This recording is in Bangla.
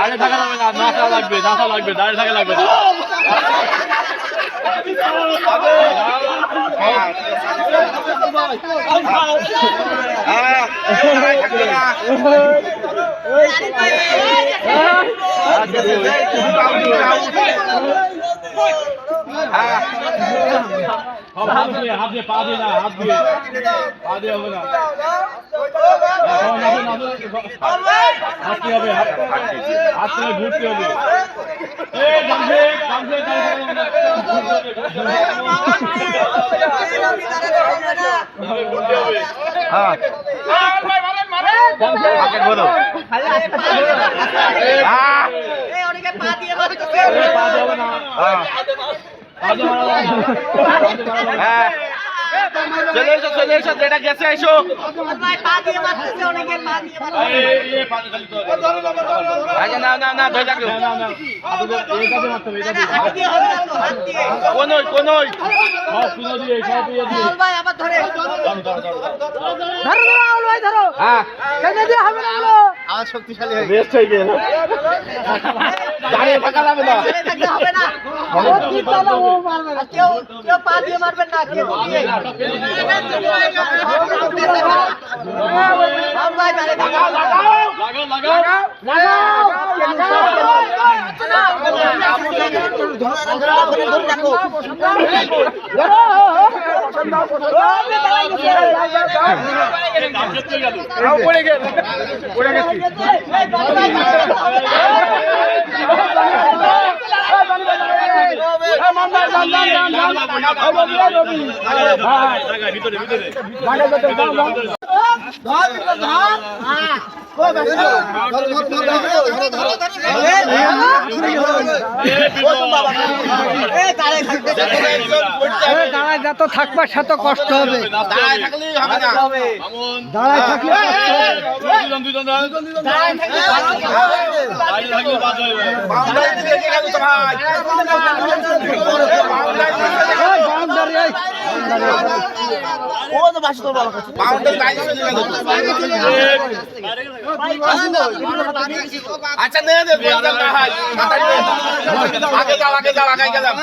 দাঁড়িয়ে থাকা লাগবে না, নাচা লাগবে, নাচা লাগবে, দাঁড়িয়ে থাকা লাগবে না। হাত দিয়ে পা দিয়ে না, হাত দিয়ে পা দিয়ে হবে না, হাঁটতে হবে, হাত থেকে ঘুরতে হবে। চলে এসো, চলে এসো, যেটা গেছে এসো। না না না, ধরে থাকো। কোনই কোনই শক্তিশালী দাঁড়িয়ে থাকা যাবে না, কেউ কেউ পা দিয়ে মারবেন না, কেউ পড়ে গেল, পড়ে গেছি। ভিতরে ভিতরে যত থাকবা সেত কষ্ট হবে, দাঁড়ায় থাকলেই হবে না, দাঁড়ায় থাকলে আচ্ছা নে আগে যাও, আগে যাও, আগে গেলাম।